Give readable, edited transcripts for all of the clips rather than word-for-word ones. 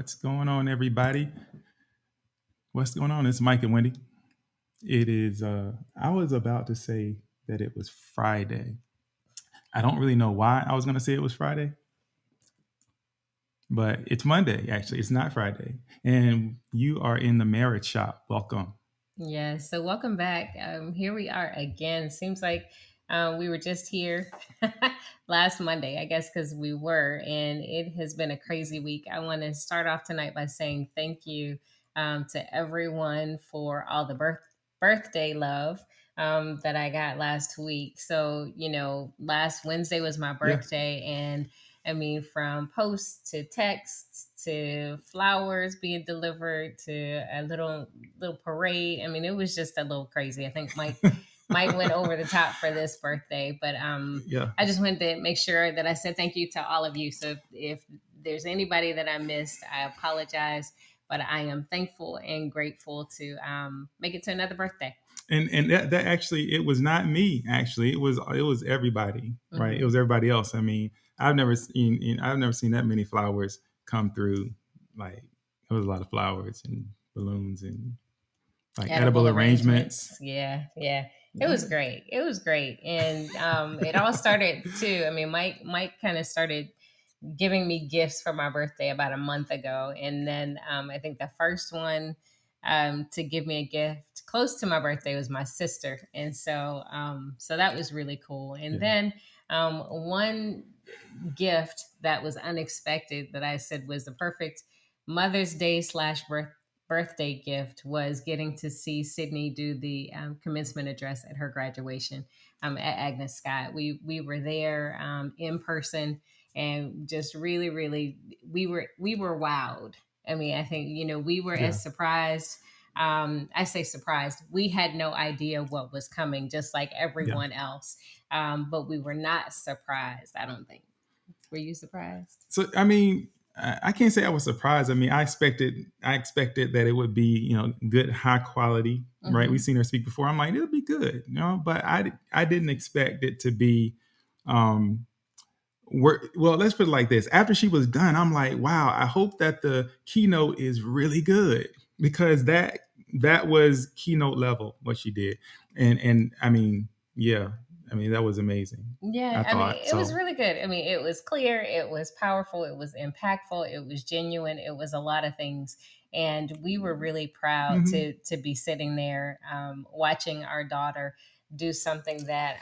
What's going on, everybody? What's going on? It's Mike and Wendy. It is, I was about to say that it was Friday. I don't really know why I was going to say it was Friday, but it's Monday, actually. It's not Friday. And you are in the marriage shop. Welcome. Yeah, so welcome back. Here we are again. Seems like we were just here last Monday, I guess, because we were, and it has been a crazy week. I want to start off tonight by saying thank you to everyone for all the birthday love that I got last week. So, last Wednesday was my Yes. birthday, and I mean, from posts to texts to flowers being delivered to a little parade. I mean, it was just a little crazy. I think Mike went over the top for this birthday, but Yeah. I just wanted to make sure that I said thank you to all of you. So if there's anybody that I missed, I apologize, but I am thankful and grateful to make it to another birthday. And that actually, it was not me. Actually, it was everybody, right? It Mm-hmm. was everybody else. I mean, I've never seen that many flowers come through. Like, it was a lot of flowers and balloons and like edible Edible arrangements. arrangements. Yeah, yeah. It was great. It was great. And it all started too. I mean, Mike kind of started giving me gifts for my birthday about a month ago. And then I think the first one to give me a gift close to my birthday was my sister. And so that was really cool. And Yeah. then one gift that was unexpected that I said was the perfect Mother's Day slash birthday gift was getting to see Sydney do the commencement address at her graduation at Agnes Scott. We were there in person and just really we were wowed. I mean, I think we were Yeah. as surprised. I say surprised. We had no idea what was coming, just like Yeah. everyone else. But we were not surprised. I don't think. Were you surprised? So I mean, I can't say I was surprised. I mean, I expected that it would be, good, high quality, right? We've Mm-hmm. seen her speak before. I'm like, it'll be good, but I didn't expect it to be. Um, well, let's put it like this. After she was done, I'm like, wow, I hope that the keynote is really good, because that was keynote level what she did. And I mean, yeah, I mean, that was amazing. I Yeah, I mean, thought it was so. really good. I mean, it was clear, it was powerful, it was impactful, it was genuine, it was a lot of things, and we were really proud Hmm. to be sitting there watching our daughter do something that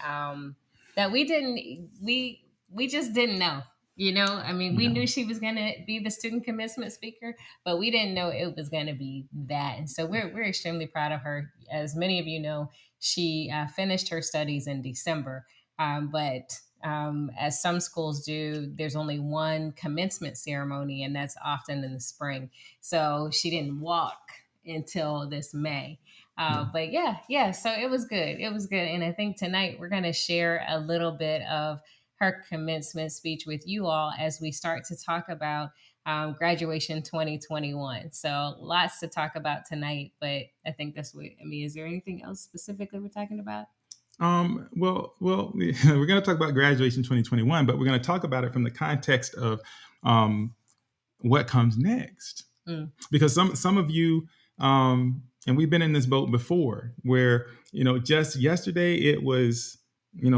we just didn't know. I mean, we knew No. she was going to be the student commencement speaker, but we didn't know it was going to be that. And so we're extremely proud of her. As many of you know, she finished her studies in December, but as some schools do, there's only one commencement ceremony, and that's often in the spring. So she didn't walk until this May. Yeah. But yeah. So it was good. It was good. And I think tonight we're going to share a little bit of her commencement speech with you all as we start to talk about graduation 2021. So lots to talk about tonight, but I think that's what, I mean, is there anything else specifically we're talking about? We're going to talk about graduation 2021, but we're going to talk about it from the context of um, what comes next. Mm. Because some of you, and we've been in this boat before, where just yesterday it was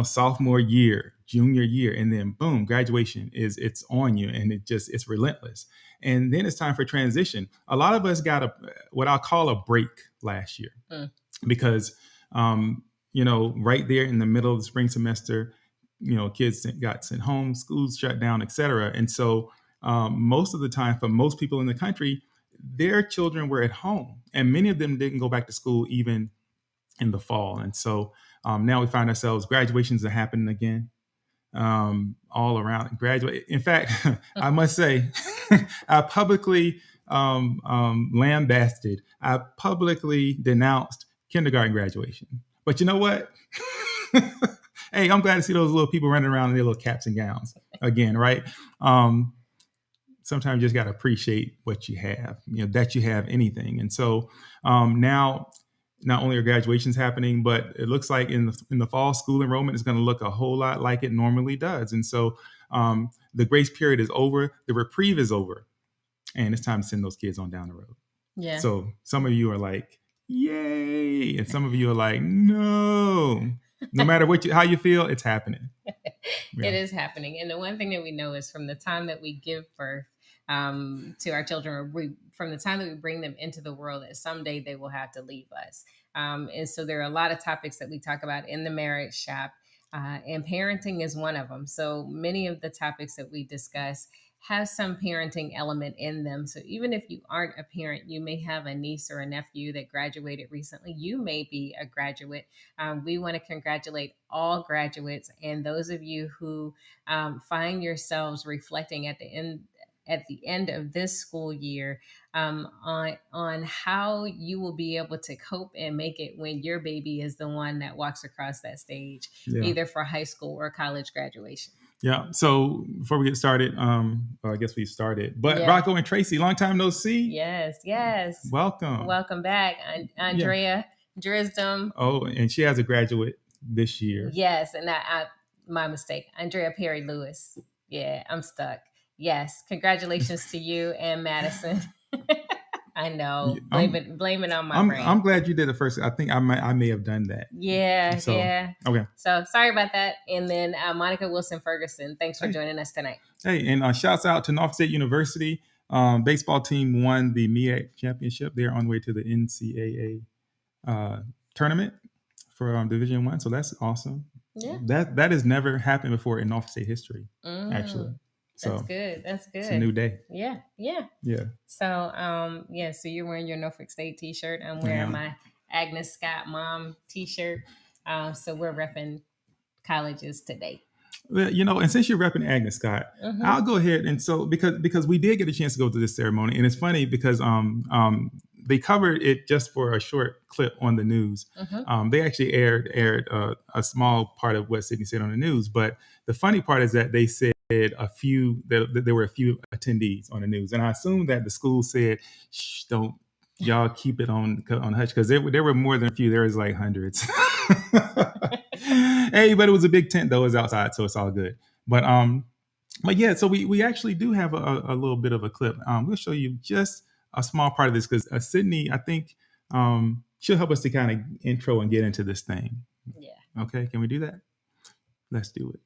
sophomore year, junior year, and then boom, graduation it's on you, and it's relentless. And then it's time for transition. A lot of us got what I'll call a break last year, Mm. because right there in the middle of the spring semester, kids got sent home, schools shut down, etc. And so most of the time, for most people in the country, their children were at home, and many of them didn't go back to school even in the fall. And so now we find ourselves, graduations are happening again, all around. Graduate. In fact, I must say, I publicly lambasted, I publicly denounced kindergarten graduation. But you know what? Hey, I'm glad to see those little people running around in their little caps and gowns again, right? Sometimes you just got to appreciate what you have, that you have anything. And so now, not only are graduations happening, but it looks like in the fall, school enrollment is going to look a whole lot like it normally does. And so the grace period is over, the reprieve is over. and it's time to send those kids on down the road. Yeah. So some of you are like, yay, and some of you are like, no. No matter how you feel, it's happening. Yeah. It is happening. And the one thing that we know is from the time that we give birth to our children, or from the time that we bring them into the world, that someday they will have to leave us. And so there are a lot of topics that we talk about in the Marriage Shop, and parenting is one of them. So many of the topics that we discuss have some parenting element in them. So even if you aren't a parent, you may have a niece or a nephew that graduated recently. You may be a graduate. We want to congratulate all graduates, and those of you who find yourselves reflecting at the end of this school year on how you will be able to cope and make it when your baby is the one that walks across that stage, either for high school or college graduation. Yeah. So before we get started, I guess we started. But Rocco and Tracy, long time no see. Yes. Welcome back, Andrea Drisdom. Oh, and she has a graduate this year. Yes, and my mistake, Andrea Perry Lewis. Yeah, I'm stuck. Yes, congratulations to you and Madison. I know. Blame it on my brain. I'm glad you did it first. I think I may have done that. Yeah. Okay. So sorry about that. And then Monica Wilson Ferguson, thanks for joining us tonight. Hey, and shouts out to Norfolk State University. Baseball team won the MEAC championship. They're on the way to the NCAA tournament for Division I. So that's awesome. Yeah. That has never happened before in Norfolk State history, actually. So That's good. It's a new day. Yeah. So, so you're wearing your Norfolk State t-shirt. I'm wearing my Agnes Scott mom t-shirt. So we're repping colleges today. Well, and since you're repping Agnes Scott, I'll go ahead and so because we did get a chance to go to this ceremony, and it's funny because they covered it just for a short clip on the news. They actually aired a small part of what Sydney said on the news, but the funny part is that they said there were a few attendees on the news, and I assume that the school said, "Shh, don't y'all keep it on hush," because there were more than a few. There was like hundreds. Hey, but it was a big tent though. It was outside, so it's all good. But yeah. So we actually do have a little bit of a clip. We'll show you just a small part of this because Sydney, I think, she'll help us to kind of intro and get into this thing. Yeah. Okay. Can we do that? Let's do it.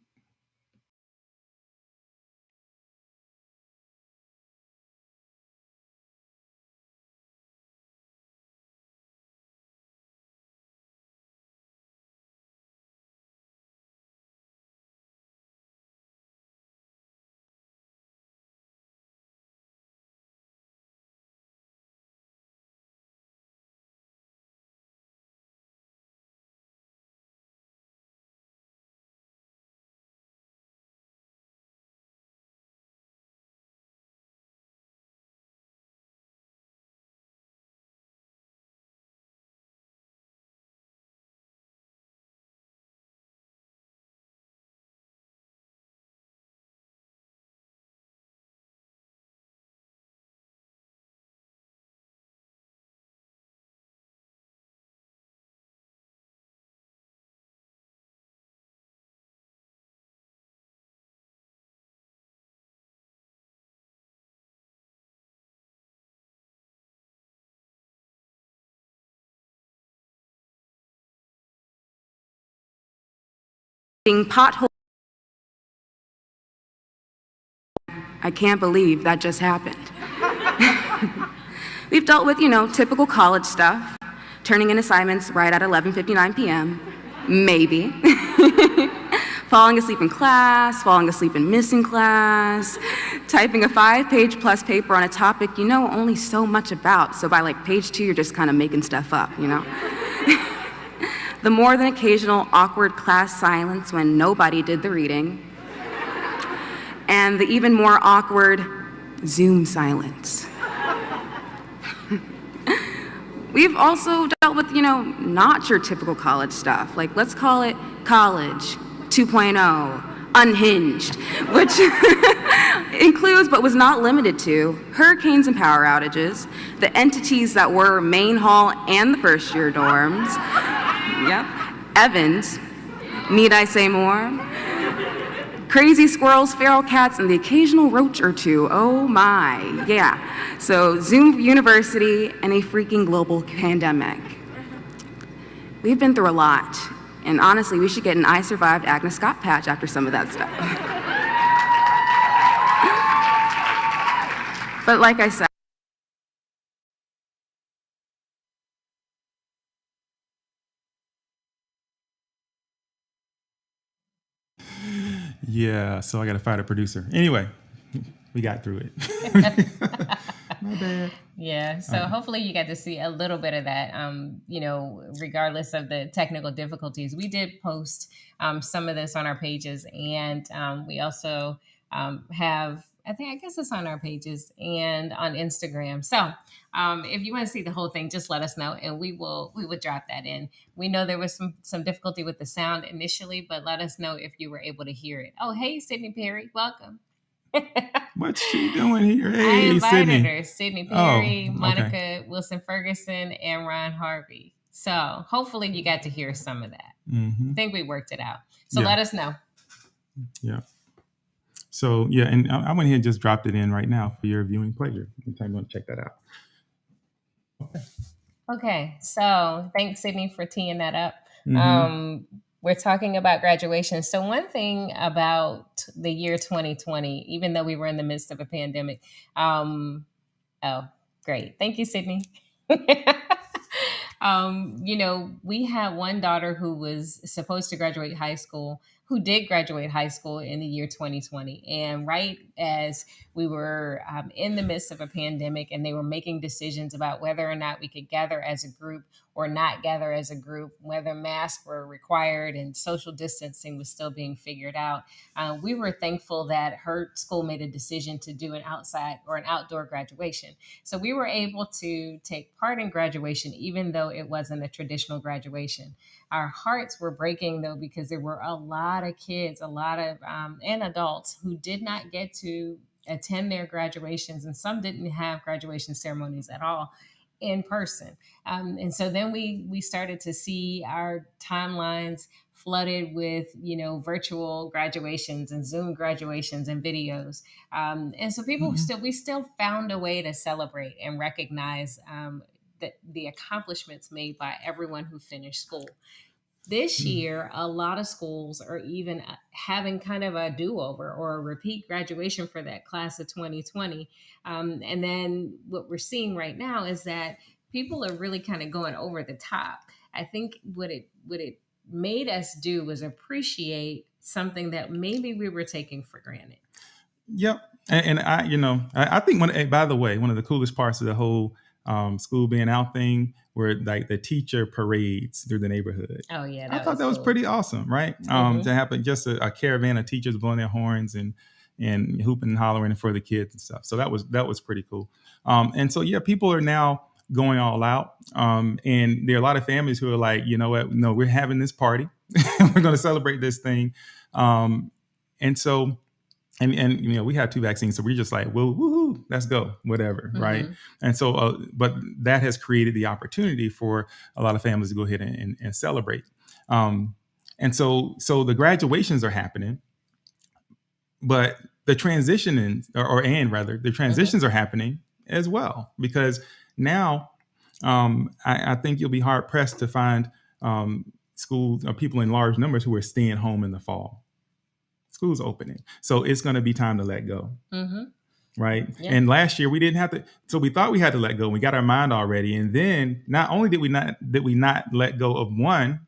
Pothole. I can't believe that just happened. We've dealt with, typical college stuff, turning in assignments right at 11:59 p.m., maybe. Falling asleep in class, falling asleep in missing class, typing a 5-page plus paper on a topic you know only so much about, so by page 2 you're just kind of making stuff up, The more than occasional awkward class silence when nobody did the reading. And the even more awkward Zoom silence. We've also dealt with, not your typical college stuff. Let's call it college 2.0, unhinged, which includes but was not limited to hurricanes and power outages, the entities that were main hall and the first year dorms. Yep. Evans, need I say more? crazy squirrels, feral cats, and the occasional roach or two. Oh my, yeah. So Zoom University and a freaking global pandemic. We've been through a lot, and honestly, we should get an I Survived Agnes Scott patch after some of that stuff. But like I said, Yeah, so I got to fire the producer. Anyway, we got through it. My bad. Yeah, so hopefully you got to see a little bit of that. Regardless of the technical difficulties, we did post some of this on our pages, and we also have. I guess it's on our pages and on Instagram. So if you want to see the whole thing, just let us know, and we would drop that in. We know there was some difficulty with the sound initially, but let us know if you were able to hear it. Oh, hey, Sydney Perry, welcome. What's she doing here? I Hey, invited Sydney. her. Sydney Perry, Oh, Monica okay. Wilson Ferguson, and Ron Harvey. So hopefully you got to hear some of that. I Mm-hmm. think we worked it out. So Yeah. let us know. Yeah. So yeah, and I went ahead and just dropped it in right now for your viewing pleasure. Anytime you want to check that out. Okay, so thanks, Sydney, for teeing that up. Mhm. We're talking about graduation. So one thing about the year 2020, even though we were in the midst of a pandemic, oh, great. Thank you, Sydney. We had one daughter who was supposed to graduate high school, who did graduate high school in the year 2020. And right as we were in the midst of a pandemic and they were making decisions about whether or not we could gather as a group or not gather as a group, whether masks were required and social distancing was still being figured out, we were thankful that her school made a decision to do an outside or an outdoor graduation. So we were able to take part in graduation, even though it wasn't a traditional graduation. Our hearts were breaking, though, because there were a lot of kids, and adults who did not get to attend their graduations, and some didn't have graduation ceremonies at all in person. And so then we started to see our timelines flooded with virtual graduations and Zoom graduations and videos, and so we still found a way to celebrate and recognize the accomplishments made by everyone who finished school. This year, a lot of schools are even having kind of a do-over or a repeat graduation for that class of 2020. And then what we're seeing right now is that people are really kind of going over the top. I think what it made us do was appreciate something that maybe we were taking for granted. Yep. And I think by the way, one of the coolest parts of the whole school being out thing were like the teacher parades through the neighborhood. Oh yeah, I thought that was cool. pretty awesome, right? To happen, just a caravan of teachers blowing their horns and hooping and hollering for the kids and stuff. So that was pretty cool. And so yeah, people are now going all out. And there are a lot of families who are like, you know what? No, we're having this party. We're going to celebrate this thing. And so. And we had 2 vaccines, so we're just like, well, woohoo, let's go, whatever, right? And so, but that has created the opportunity for a lot of families to go ahead and celebrate. And so the graduations are happening, but the transitions are happening as well, because now I think you'll be hard pressed to find schools or people in large numbers who are staying home in the fall. School's opening. So it's going to be time to let go. Right. Yeah. And last year we didn't have to. So we thought we had to let go. We got our mind already. And then not only did we not let go of one,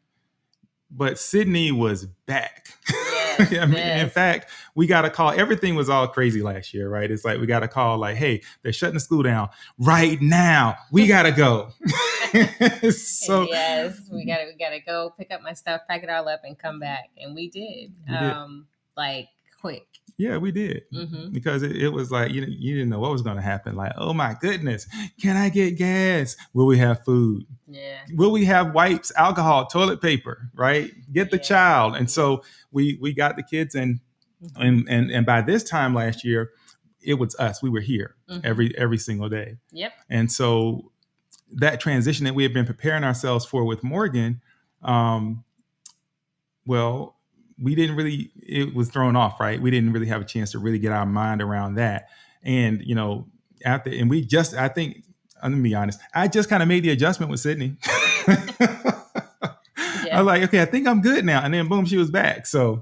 but Sydney was back. Yes, in fact, we got a call. Everything was all crazy last year, right? It's like we got a call like, hey, they're shutting the school down right now. We got to go. So yes, we got to go pick up my stuff, pack it all up and come back. And we did. Like quick. Yeah, we did. Because it was like, you didn't know what was going to happen. Like, oh my goodness, can I get gas? Will we have food? Yeah. Will we have wipes, alcohol, toilet paper, right? Get the child. And so we got the kids and by this time last year, it was us. We were here every single day. Yep. And so that transition that we had been preparing ourselves for with Morgan, we didn't really, it was thrown off, right? We didn't really have a chance to really get our mind around that. And, after, and we just, I think, let me be honest, I just kind of made the adjustment with Sydney. I was like, okay, I think I'm good now. And then boom, she was back. So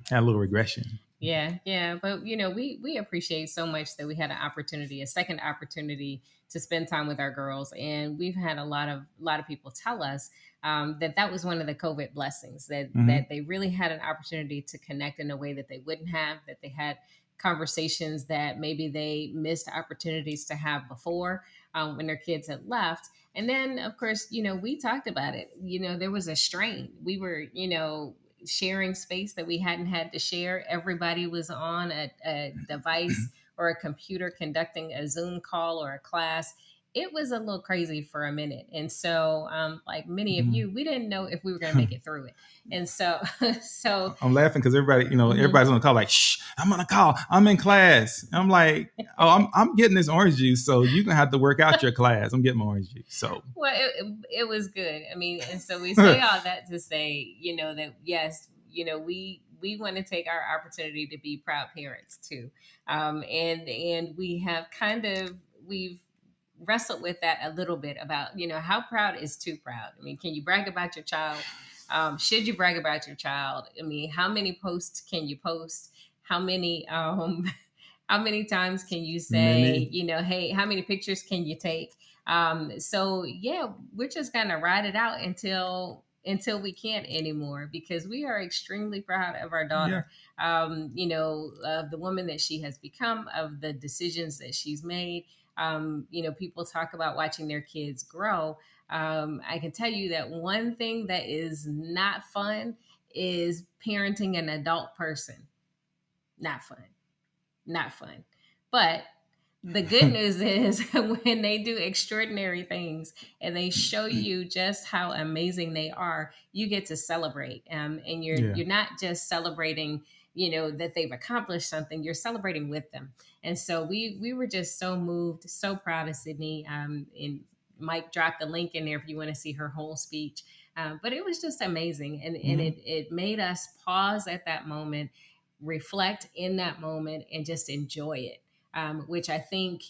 had a little regression. Yeah. But we appreciate so much that we had a second opportunity to spend time with our girls, and we've had a lot of people tell us that was one of the COVID blessings, that they really had an opportunity to connect in a way that they wouldn't have, that they had conversations that maybe they missed opportunities to have before when their kids had left. And then, of course, we talked about it. There was a strain. We were, sharing space that we hadn't had to share. Everybody was on a device or a computer conducting a Zoom call or a class. It was a little crazy for a minute. And so, like many of you, we didn't know if we were going to make it through it. And so I'm laughing because everybody, everybody's on the call like, shh, I'm on a call. I'm in class. And I'm like, oh, I'm getting this orange juice. So you're going to have to work out your class. I'm getting my orange juice. So, well, it was good. I mean, and so we say all that to say, that yes, we want to take our opportunity to be proud parents too. And we have we've wrestled with that a little bit about, how proud is too proud? I mean, can you brag about your child? Should you brag about your child? I mean, how many posts can you post? How many times can you say, hey, how many pictures can you take? So yeah, we're just gonna ride it out until we can't anymore, because we are extremely proud of our daughter. Yeah. Of the woman that she has become, of the decisions that she's made. People talk about watching their kids grow. I can tell you that one thing that is not fun is parenting an adult person. Not fun. But the good news is when they do extraordinary things and they show you just how amazing they are, you get to celebrate. And you're not just celebrating, that they've accomplished something, you're celebrating with them. And so we were just so moved, so proud of Sydney. And Mike dropped the link in there if you want to see her whole speech. But it was just amazing. And it made us pause at that moment, reflect in that moment, and just enjoy it. Which I think,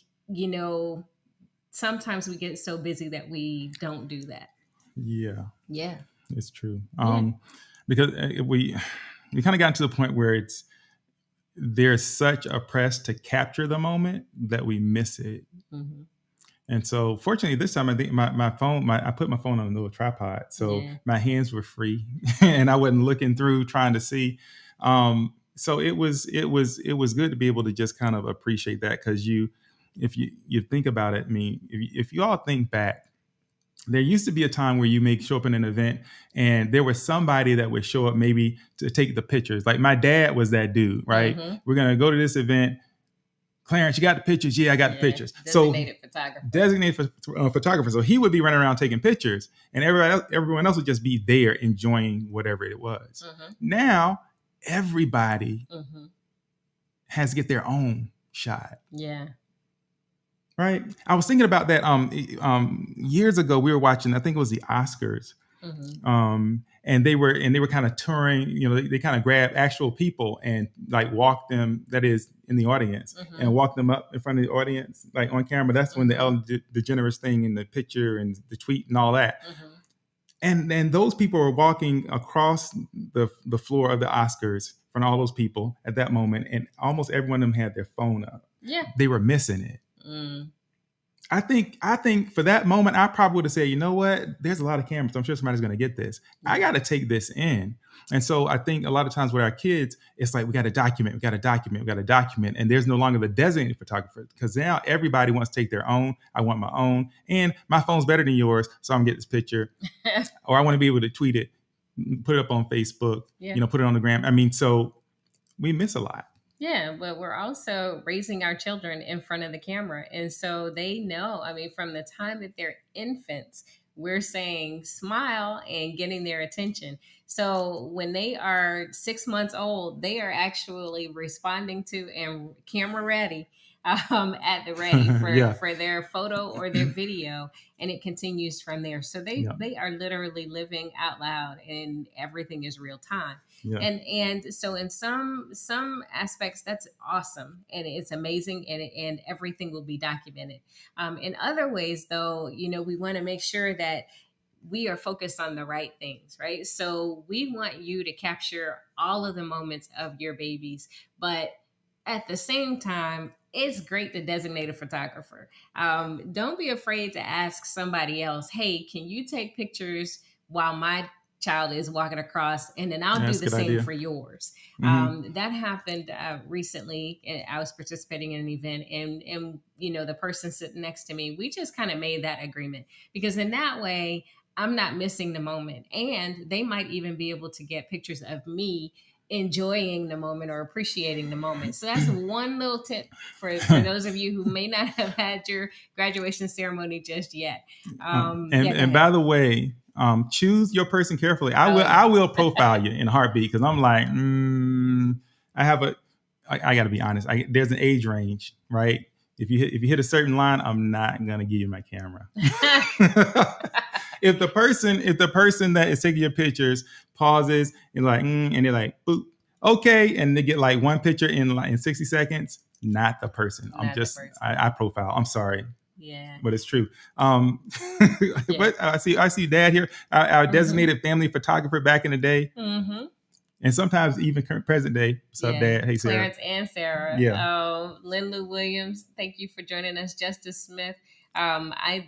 sometimes we get so busy that we don't do that. Yeah, it's true. Because we kind of got to the point where there's such a press to capture the moment that we miss it. Mm-hmm. And so fortunately this time, I think my phone, I put my phone on a little tripod. So my hands were free and I wasn't looking through trying to see. So it was good to be able to just kind of appreciate that, because if you think about it, I mean, if you all think back, there used to be a time where you may show up in an event and there was somebody that would show up maybe to take the pictures. Like my dad was that dude, right? Mm-hmm. We're going to go to this event. Clarence, you got the pictures? Yeah, I got the pictures. Designated photographer. So he would be running around taking pictures, and everyone else would just be there enjoying whatever it was. Mm-hmm. Now, everybody has to get their own shot. Yeah. Right. I was thinking about that years ago. We were watching, I think it was the Oscars. Mm-hmm. And they were kind of touring, they kind of grabbed actual people and like walked them, that is in the audience, and walked them up in front of the audience, like on camera. That's when the Ellen DeGeneres thing and the picture and the tweet and all that. Mm-hmm. And those people were walking across the floor of the Oscars from all those people at that moment. And almost every one of them had their phone up. Yeah. They were missing it. Mm. I think for that moment, I probably would have said, you know what? There's a lot of cameras. I'm sure somebody's going to get this. I got to take this in. And so I think a lot of times with our kids, it's like, we got to document. And there's no longer the designated photographer, because now everybody wants to take their own. I want my own. And my phone's better than yours, so I'm going to get this picture. Or I want to be able to tweet it, put it up on Facebook, put it on the gram. I mean, so we miss a lot. Yeah, but we're also raising our children in front of the camera. And so they know, I mean, from the time that they're infants, we're saying smile and getting their attention. So when they are 6 months old, they are actually responding to and camera ready at the ready Yeah. for their photo or their video, and it continues from there. So Yeah. they are literally living out loud, and everything is real time. Yeah. And so in some aspects that's awesome and it's amazing, and everything will be documented. In other ways, though, we want to make sure that we are focused on the right things, right? So we want you to capture all of the moments of your babies, but at the same time, it's great to designate a photographer. Don't be afraid to ask somebody else, hey, can you take pictures while my child is walking across, and then I'll do the same idea for yours. That happened recently. I was participating in an event, and the person sitting next to me, we just kind of made that agreement, because in that way, I'm not missing the moment. And they might even be able to get pictures of me enjoying the moment or appreciating the moment. So that's one little tip for those of you who may not have had your graduation ceremony just yet. And by the way, choose your person carefully. I will profile you in a heartbeat, because I'm like, I got to be honest. There's an age range, right? If you hit a certain line, I'm not gonna give you my camera. If the person that is taking your pictures pauses and and they're like, boop, okay, and they get like one picture in 60 seconds, not the person. I profile. I'm sorry. Yeah, but it's true. But I see Dad here, our designated family photographer back in the day. And sometimes even present day. What's up, Dad? Hey, Sarah. Clarence and Sarah. Yeah. Lynn Lou Williams, thank you for joining us. Justice Smith. I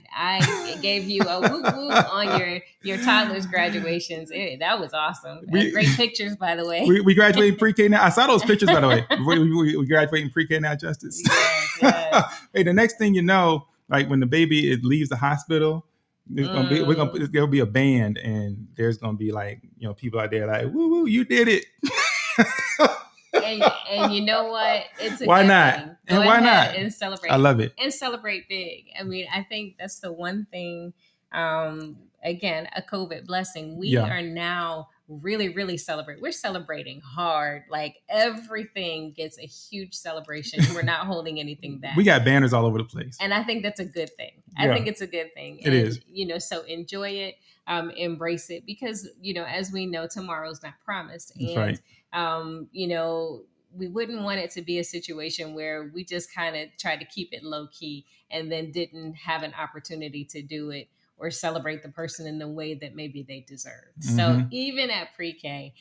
gave you a whoop whoop on your toddler's graduations. That was awesome. Great pictures, by the way. We graduated pre-K now. I saw those pictures, by the way. We graduating pre-K now, Justice. Yes. Hey, the next thing you know, like when the baby leaves the hospital, there'll be a band, and there's gonna be like, people out there like, woo woo, you did it. And you know what? It's a why good not? thing. And Go why ahead not? and celebrate. I love it. And celebrate big. I mean, I think that's the one thing. Again, a COVID blessing. We are now really, really celebrate. We're celebrating hard. Like everything gets a huge celebration. We're not holding anything back. We got banners all over the place. And I think that's a good thing. I think it's a good thing. It is. So enjoy it, embrace it, because, as we know, tomorrow's not promised. That's and, right. We wouldn't want it to be a situation where we just kind of tried to keep it low key and then didn't have an opportunity to do it or celebrate the person in the way that maybe they deserve. So even at pre-K,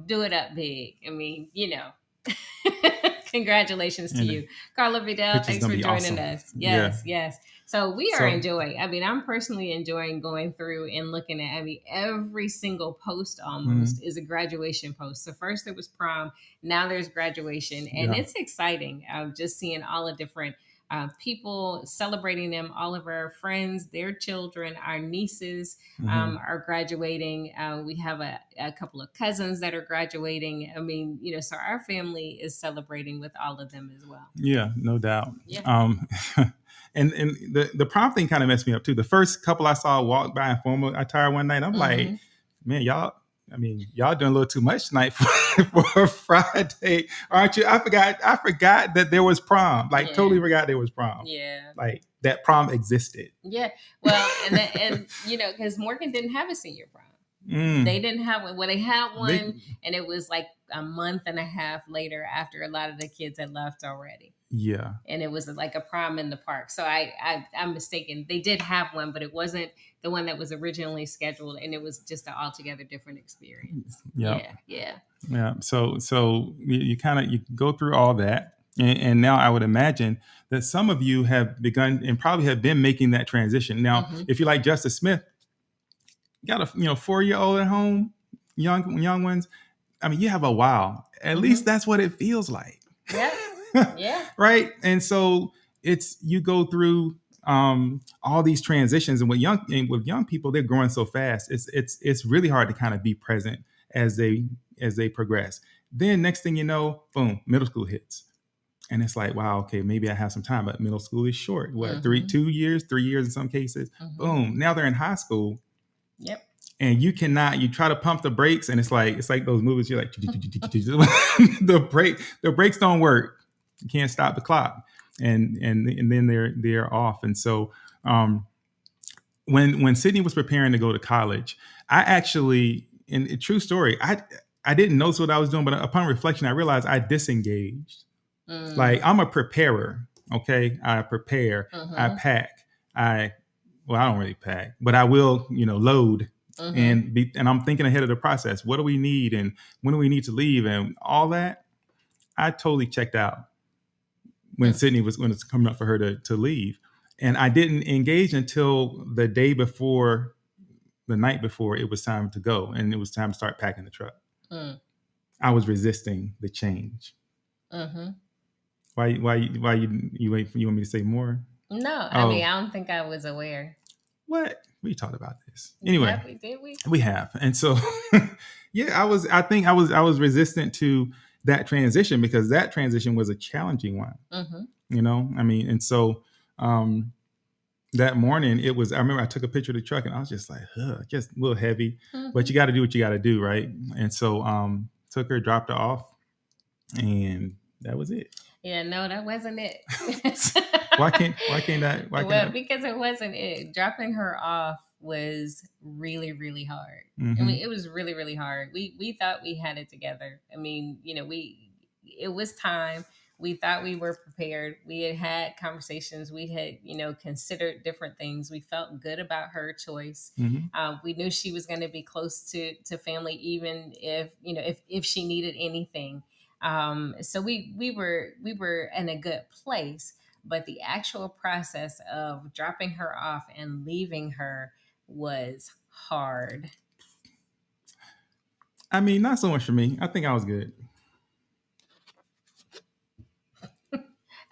do it up big. I mean, congratulations to you. Carla Vidal, thanks for joining us. Yes. So we are enjoying. I mean, I'm personally enjoying going through and looking at, every single post almost is a graduation post. So first there was prom, now there's graduation, and it's exciting. Just seeing all the different people celebrating them, all of our friends, their children, our nieces are graduating. We have a couple of cousins that are graduating. I mean, so our family is celebrating with all of them as well. Yeah, no doubt. Yeah. And the prom thing kind of messed me up too. The first couple I saw walk by in formal attire one night, I'm like, man, y'all doing a little too much tonight for Friday, aren't you? I forgot that there was prom. Like totally forgot there was prom. Yeah. Like that prom existed. Yeah. Well, and because Morgan didn't have a senior prom. They didn't have one. Well, they had one, and it was like a month and a half later after a lot of the kids had left already. Yeah. And it was like a prom in the park. So I'm mistaken. They did have one, but it wasn't the one that was originally scheduled, and it was just an altogether different experience. Yeah. Yeah. So you go through all that, and now I would imagine that some of you have begun and probably have been making that transition. Now, if you're like Justice Smith, you got a 4-year-old at home, young ones. I mean, you have a while. At least that's what it feels like. Yeah. Yeah. Right. And so you go through all these transitions, and with young people, they're growing so fast. It's really hard to kind of be present as they progress. Then next thing you know, boom, middle school hits. And it's like, wow, okay, maybe I have some time, but middle school is short. What, 3 years in some cases? Boom. Now they're in high school. Yep. And you try to pump the brakes, and it's like those movies, you're like, the brakes don't work. You can't stop the clock. and then they're off. And so when Sydney was preparing to go to college, I actually, in a true story, I didn't know what I was doing, but upon reflection, I realized I disengaged. Like, I'm a preparer. Okay, I prepare. I pack. I don't really pack, but I will, load and I'm thinking ahead of the process. What do we need, and when do we need to leave, and all that. I totally checked out when it's coming up for her to leave, and I didn't engage until the night before it was time to go, and it was time to start packing the truck. I was resisting the change. Why you want me to say more? No, I mean, I don't think I was aware. What? We talked about this. Anyway. Yeah, we did. We have. And so yeah, I think I was resistant to that transition because that transition was a challenging one. I mean, and so that morning I remember I took a picture of the truck and I was just like, just a little heavy, but you got to do what you got to do. Right. And so took her, dropped her off, and that was it. Yeah, no, that wasn't it. Why can't that? Because it wasn't it. Dropping her off was really, really hard. I mean, it was really, really hard. We thought we had it together. I mean, it was time. We thought we were prepared. We had conversations. We had, considered different things. We felt good about her choice. We knew she was going to be close to family, even if she needed anything. So we were in a good place, but the actual process of dropping her off and leaving her was hard. I mean, not so much for me. I think I was good.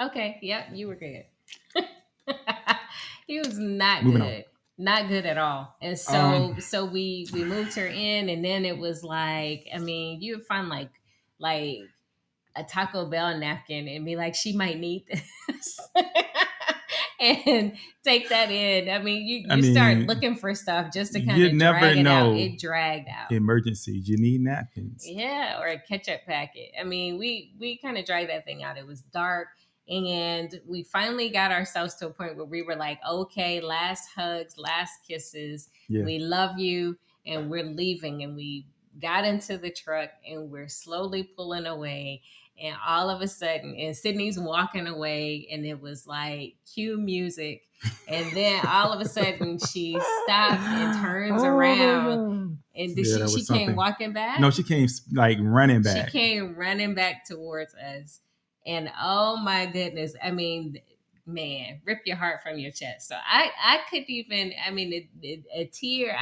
Okay. Yep. You were good. He was not Moving good. On. Not good at all. And so we moved her in, and then it was like, I mean, you would find like a Taco Bell napkin and be like, she might need this. And take that in. I mean, you start looking for stuff just to kind of drag it out. It dragged out. Emergencies. You need napkins. Yeah, or a ketchup packet. I mean, we kind of dragged that thing out. It was dark. And we finally got ourselves to a point where we were like, okay, last hugs, last kisses. Yeah. We love you, and we're leaving. And we got into the truck, and we're slowly pulling away. And all of a sudden, and Sydney's walking away, and it was like cue music. And then all of a sudden, she stops and turns around. And she came walking back? No, she came like running back. She came running back towards us. And oh my goodness, I mean, man, rip your heart from your chest. So I couldn't even, I mean, a tear,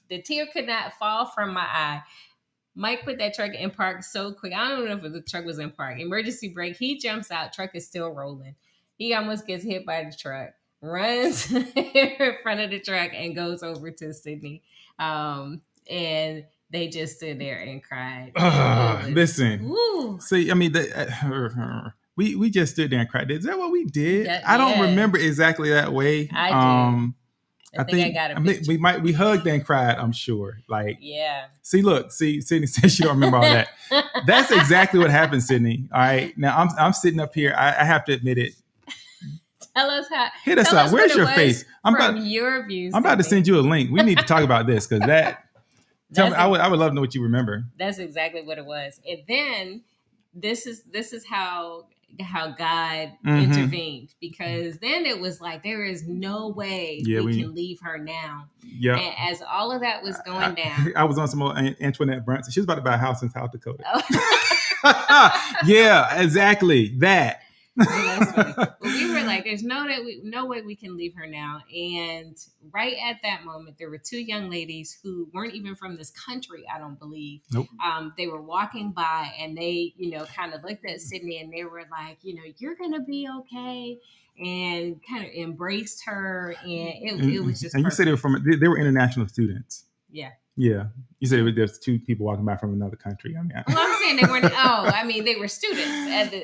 the tear could not fall from my eye. Mike put that truck in park so quick. I don't know if the truck was in park. Emergency brake. He jumps out. Truck is still rolling. He almost gets hit by the truck. Runs in front of the truck and goes over to Sydney. And they just stood there and cried. Listen. Woo. See, I mean, we just stood there and cried. Is that what we did? I don't remember exactly that way. I do. I think I got a picture. We hugged and cried, I'm sure. Like, yeah. See, Sydney says she don't remember all that. That's exactly what happened, Sydney. All right. Now I'm sitting up here. I have to admit it. Tell us how. Hit us up. Where's your face? Your views. I'm about to send you a link. We need to talk about this because that. Tell me, I would love to know what you remember. That's exactly what it was. And then this is how God intervened, because then it was like, there is no way we can leave her now. Yeah. And as all of that was going down, I was on some more Antoinette Brunson. She was about to buy a house in South Dakota. Oh. Yeah, exactly that. That's funny. But we were like, there's no way we can leave her now. And right at that moment, there were two young ladies who weren't even from this country, I don't believe. Nope. They were walking by, and they, kind of looked at Sydney, and they were like, you're going to be okay. And kind of embraced her. And it was just And perfect. You said they were international students. Yeah. Yeah. You said there's two people walking by from another country. I mean, well, I'm saying they weren't. They were students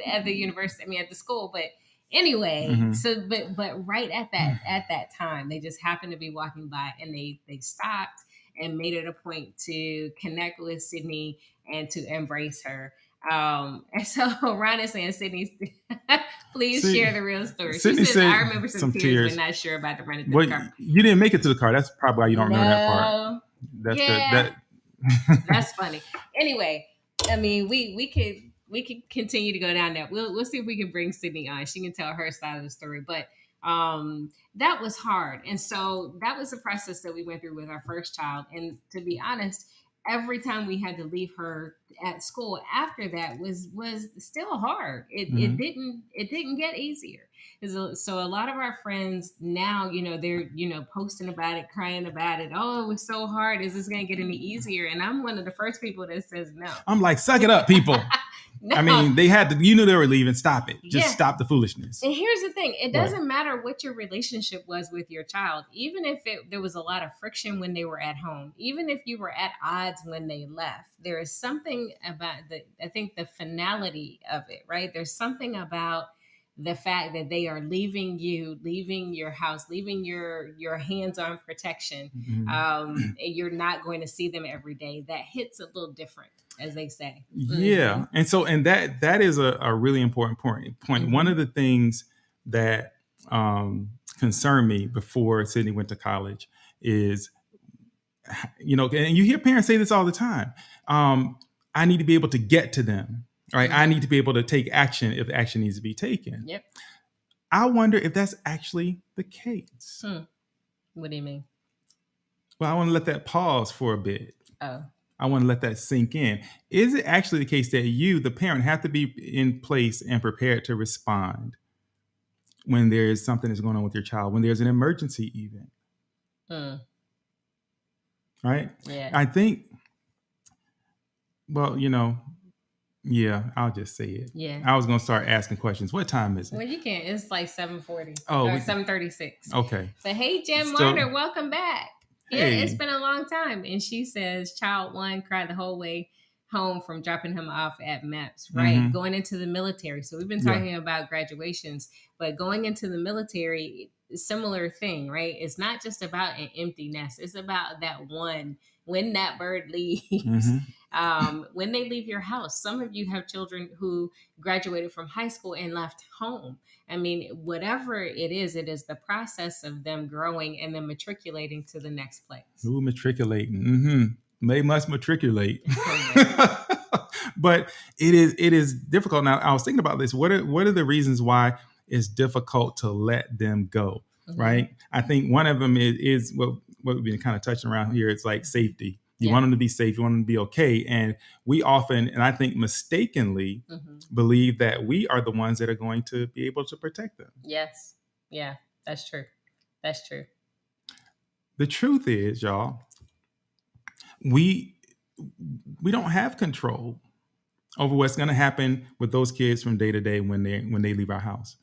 at the university. At the school. But anyway, so but right at that time, they just happened to be walking by, and they stopped and made it a point to connect with Sydney and to embrace her. And so Ron is saying, Sydney, please See, share the real story. She Sydney says, said I remember some tears, but not sure about the running to Well, the car. you didn't make it to the car. That's probably why you don't remember that part. No. That's Yeah. that. That's funny. Anyway, I mean, we could continue to go down that. We'll see if we can bring Sydney on. She can tell her side of the story. But that was hard. And so that was the process that we went through with our first child. And to be honest, every time we had to leave her at school after that was still hard. It didn't get easier. So a lot of our friends now, they're posting about it, crying about it. Oh, it was so hard. Is this going to get any easier? And I'm one of the first people that says no. I'm like, suck it up, people. No. I mean, they had to. You knew they were leaving. Stop it. Just stop the foolishness. And here's the thing: it doesn't matter what your relationship was with your child. Even if there was a lot of friction when they were at home, even if you were at odds when they left, there is something about I think the finality of it, right? There's something about the fact that they are leaving you, leaving your house, leaving your hands-on protection. Mm-hmm. You're not going to see them every day. That hits a little different, as they say. Yeah. Mm-hmm. And that is a really important point. Mm-hmm. One of the things that concerned me before Sydney went to college is, and you hear parents say this all the time. I need to be able to get to them. Right. Mm-hmm. I need to be able to take action if action needs to be taken. Yep. I wonder if that's actually the case. What do you mean? Well, I want to let that pause for a bit. Oh. I want to let that sink in. Is it actually the case that you, the parent, have to be in place and prepared to respond when there is something that's going on with your child, when there's an emergency even? Right? Yeah. I think, well, yeah, I'll just say it. Yeah. I was going to start asking questions. What time is it? Well, you can't. It's like 7:40. Oh, or 7:36. Okay. So, hey, Jen Marner, welcome back. Hey. Yeah, it's been a long time. And she says, child one cried the whole way home from dropping him off at MEPS, right? Mm-hmm. Going into the military. So we've been talking about graduations, but going into the military, similar thing, right? It's not just about an empty nest. It's about that one, when that bird leaves, when they leave your house. Some of you have children who graduated from high school and left home. I mean, whatever it is the process of them growing and then matriculating to the next place. Ooh, matriculating. Mm-hmm. They must matriculate. But it is difficult. Now, I was thinking about this. What are the reasons why it's difficult to let them go, right? I think one of them is what we've been kind of touching around here. It's like safety. You want them to be safe. You want them to be okay. And we often, and I think mistakenly, believe that we are the ones that are going to be able to protect them. Yes. Yeah, that's true. That's true. The truth is, y'all, we don't have control over what's going to happen with those kids from day to day when they leave our house.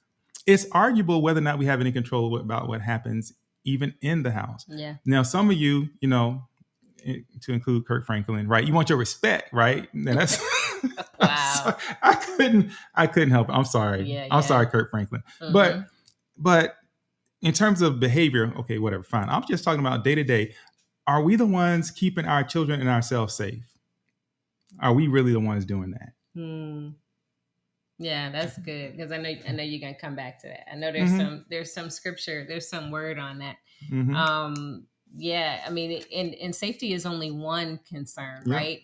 It's arguable whether or not we have any control about what happens even in the house. Yeah. Now, some of you, to include Kirk Franklin, right? You want your respect, right? And that's wow. I couldn't help it. I'm sorry. Yeah, I'm sorry, Kirk Franklin. But in terms of behavior, okay, whatever, fine. I'm just talking about day to day. Are we the ones keeping our children and ourselves safe? Are we really the ones doing that? Yeah, that's good, because I know you're gonna come back to that. I know there's some scripture, there's some word on that. Yeah, I mean, and safety is only one concern, right?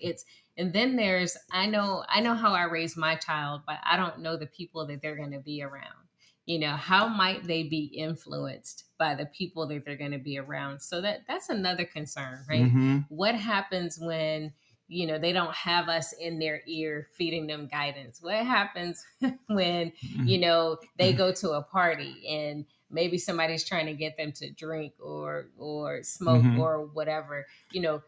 And then there's I know how I raised my child, but I don't know the people that they're going to be around. How might they be influenced by the people that they're going to be around? So that's another concern, right? What happens when they don't have us in their ear feeding them guidance? What happens when they go to a party and maybe somebody's trying to get them to drink or smoke or whatever?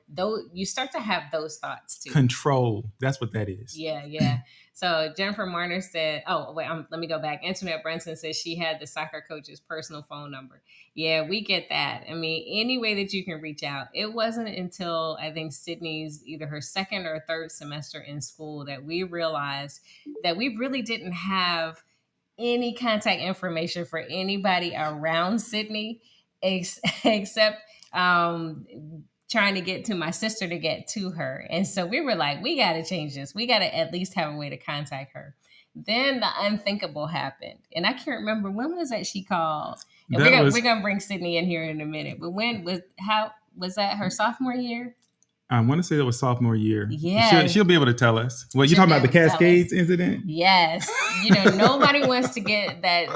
Though you start to have those thoughts too. Control. That's what that is. Yeah. So Jennifer Marner said, let me go back. Antoinette Brunson says she had the soccer coach's personal phone number. Yeah, we get that. I mean, any way that you can reach out. It wasn't until I think Sydney's either her second or third semester in school that we realized that we really didn't have any contact information for anybody around Sydney except trying to get to my sister to get to her. And so we were like, we got to change this. We got to at least have a way to contact her. Then the unthinkable happened. And I can't remember, when was that she called? And we're going to bring Sydney in here in a minute. But was that her sophomore year? I want to say it was sophomore year. Yeah. She'll be able to tell us. Well, you're talking about the Cascades incident? Yes. Nobody wants to get that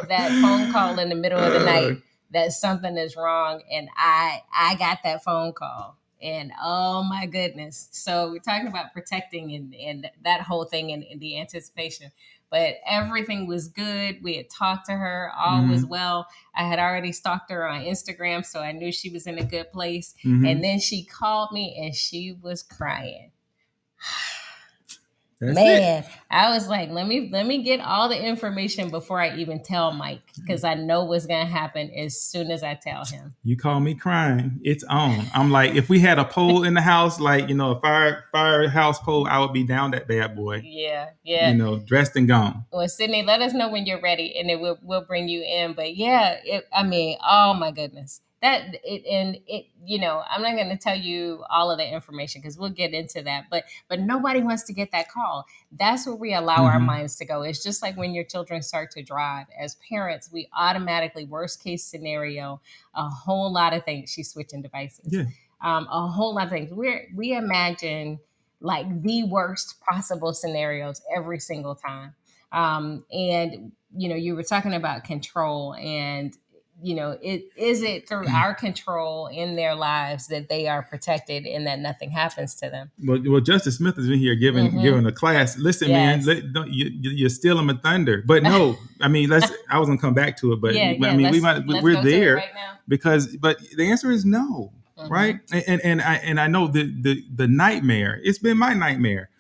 phone call in the middle of the night that something is wrong. And I got that phone call. And oh my goodness. So we're talking about protecting and that whole thing and the anticipation. But everything was good. We had talked to her. All was well. I had already stalked her on Instagram, so I knew she was in a good place. And then she called me and she was crying. Man, I was like, let me get all the information before I even tell Mike, because I know what's going to happen as soon as I tell him. You call me crying, it's on. I'm like, if we had a pole in the house, like, a firehouse pole, I would be down that bad boy. Yeah. Dressed and gone. Well, Sydney, let us know when you're ready, and then we'll bring you in. But yeah, oh my goodness. I'm not going to tell you all of the information because we'll get into that, but nobody wants to get that call. That's where we allow our minds to go. It's just like when your children start to drive. As parents, we automatically, worst case scenario, a whole lot of things. She's switching devices. Yeah. A whole lot of things. We imagine like the worst possible scenarios every single time. And you were talking about control, and is it through our control in their lives that they are protected and that nothing happens to them? Well, Justice Smith is in here giving a class. Listen, yes. Man, you're stealing my thunder. But no, I was gonna come back to it, but we're there right now. But the answer is no, right? And I know the nightmare. It's been my nightmare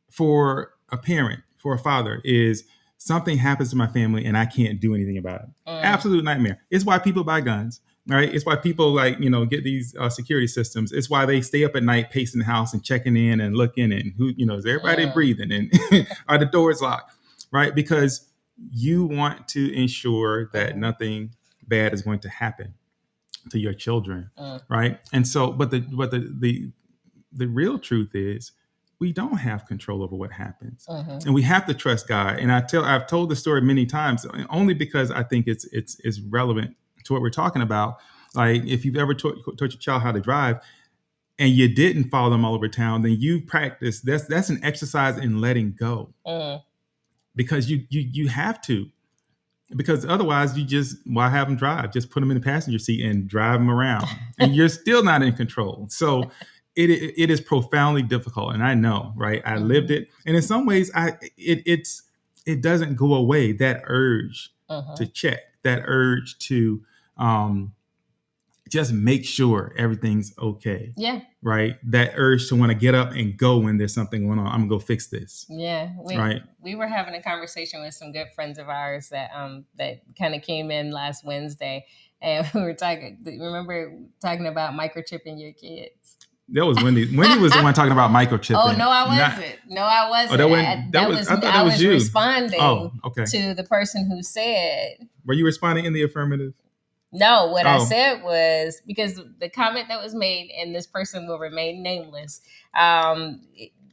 for a parent, for a father, is something happens to my family and I can't do anything about it. Absolute nightmare. It's why people buy guns, right? It's why people get these security systems. It's why they stay up at night pacing the house and checking in and looking and who, is everybody breathing and are the doors locked, right? Because you want to ensure that nothing bad is going to happen to your children, right? And so, but the real truth is, we don't have control over what happens, and we have to trust God. And I've told the story many times, only because I think it's relevant to what we're talking about. Like, if you've ever taught your child how to drive, and you didn't follow them all over town, then you practice. That's an exercise in letting go, because you have to, because otherwise why have them drive? Just put them in the passenger seat and drive them around, and you're still not in control. So. It is profoundly difficult, and I know, right? I lived it, and in some ways, it doesn't go away. That urge to check, that urge to just make sure everything's okay. Yeah. Right. That urge to want to get up and go when there's something going on. I'm gonna go fix this. Yeah. We were having a conversation with some good friends of ours that kind of came in last Wednesday, and we were talking about microchipping your kids. That was Wendy. Wendy was the one talking about microchipping. Oh, no, I wasn't. I was you. Responding to the person who said. Were you responding in the affirmative? No, what I said was, because the comment that was made, and this person will remain nameless,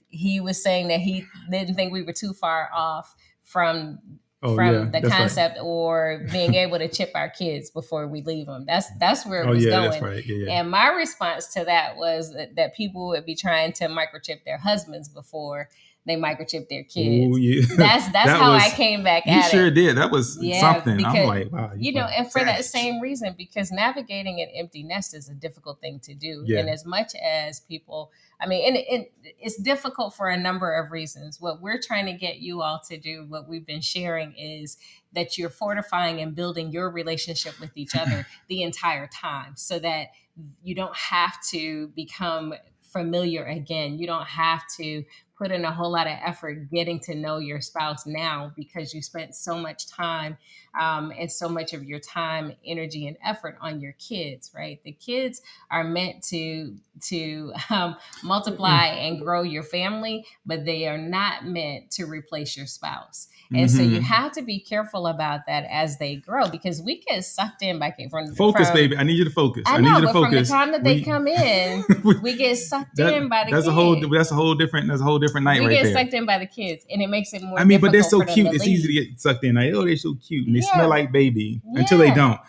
he was saying that he didn't think we were too far off from the concept, right, or being able to chip our kids before we leave them. That's where it was going. That's right. Yeah. And my response to that was that people would be trying to microchip their husbands before they microchip their kids. Ooh, yeah. That's how I came back at it. You sure did. That was something. Because, I'm like, wow. And for that same reason, because navigating an empty nest is a difficult thing to do. Yeah. And as much as people, it's difficult for a number of reasons. What we're trying to get you all to do, what we've been sharing, is that you're fortifying and building your relationship with each other the entire time, so that you don't have to become familiar again. You don't have to put in a whole lot of effort getting to know your spouse now because you spent so much time and so much of your time, energy, and effort on your kids, right? The kids are meant to multiply and grow your family, but they are not meant to replace your spouse. And so you have to be careful about that as they grow, because we get sucked in by focus, baby. I need you to focus. I need know, you to but focus. from the time that they come in, we get sucked in by the that's kids. That's a whole different night we right there. get sucked in by the kids, and it makes it more. But they're so cute. It's easy to get sucked in. Like, oh, they're so cute, and they smell like baby until they don't.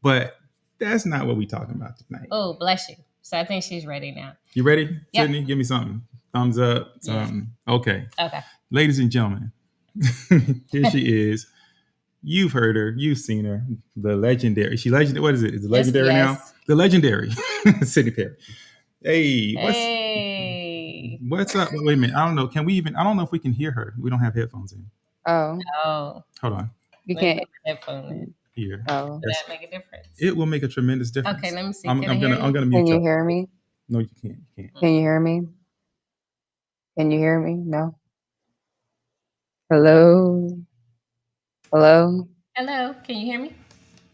But that's not what we're talking about tonight. Oh, bless you. So I think she's ready now. You ready, Yep. Sydney? Give me something. Thumbs up. Something. Yeah. Okay. Ladies and gentlemen, here she is. You've heard her. You've seen her. The legendary. Is she legendary? What is it? Is it legendary now? The legendary Sydney Perry. Hey, what's up? Wait a minute. I don't know. Can we even? I don't know if we can hear her. We don't have headphones in. Oh. Hold on. You can't. Headphones here. Oh. Does that make a difference? It will make a tremendous difference. Okay, let me see. I'm gonna mute. Can you hear me? No, you can't. You can't. Can you hear me? Can you hear me? No. Hello. Hello. Hello. Can you hear me?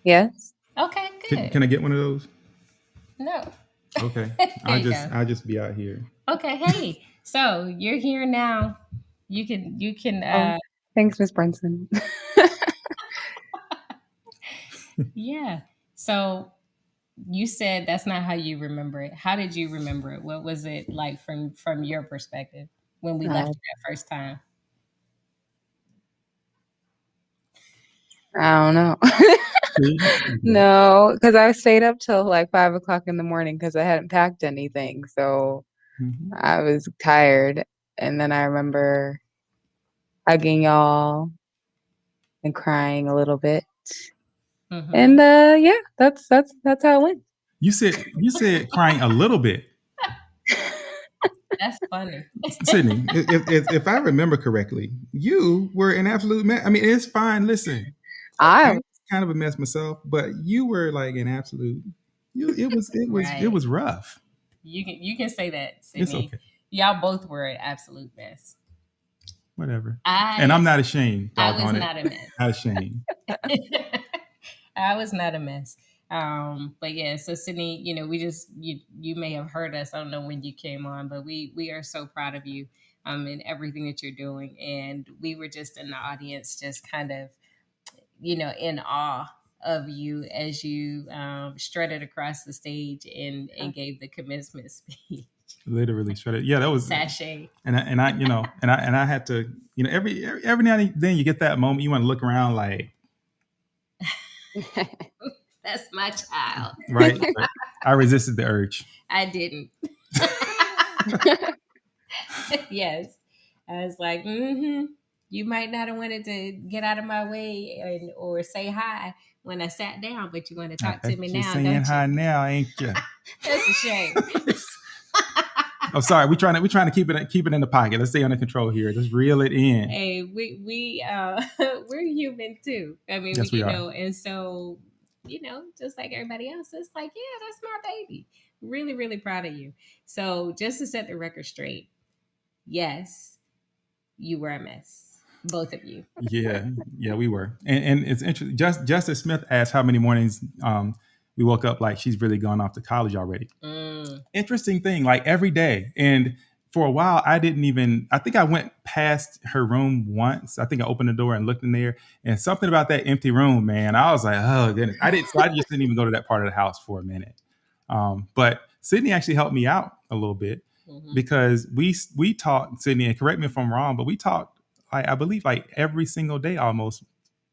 Yes. Okay. Good. Can I get one of those? No. Okay. I'll just be out here. Okay. Hey. So you're here now. You can. Thanks, Miss Brunson. Yeah. So you said that's not how you remember it. How did you remember it? What was it like from your perspective when we left you that first time? I don't know. No, because I stayed up till like 5 o'clock in the morning because I hadn't packed anything. So I was tired. And then I remember hugging y'all and crying a little bit. And yeah, that's how it went. You said crying a little bit. That's funny. Sydney, if I remember correctly, you were an absolute mess. I mean, it's fine. Listen, I was kind of a mess myself, but you were like an absolute. It was rough. You can say that, Sydney. It's okay. Y'all both were an absolute mess. Whatever. And I'm not ashamed. I was not a mess. Not ashamed. I was not a mess. But yeah, so Sydney, you may have heard us. I don't know when you came on, but we are so proud of you in everything that you're doing. And we were just in the audience, just kind of, in awe of you as you strutted across the stage and gave the commencement speech. Literally shredded. Yeah, that was sachet. And I had to, every now and then you get that moment you want to look around like, that's my child. Right. I resisted the urge. I didn't. Yes. I was like, you might not have wanted to get out of my way or say hi when I sat down, but you want to talk to me now, don't you? Saying hi now, ain't you? That's a shame. I'm sorry. We're trying to keep it in the pocket. Let's stay under control here. Let's reel it in. Hey, we're human too. I mean, yes, we are. And so, just like everybody else, it's like, yeah, that's my baby. Really, really proud of you. So just to set the record straight, yes, you were a mess. Both of you. Yeah, we were. And it's interesting. Justice Smith asked how many mornings we woke up like she's really gone off to college already. Interesting thing, like every day. And for a while, I think I went past her room once. I think I opened the door and looked in there, and something about that empty room, man, I was like, oh goodness. I just didn't even go to that part of the house for a minute. But Sydney actually helped me out a little bit because we talked, Sydney, and correct me if I'm wrong, but we talked, I believe, like every single day almost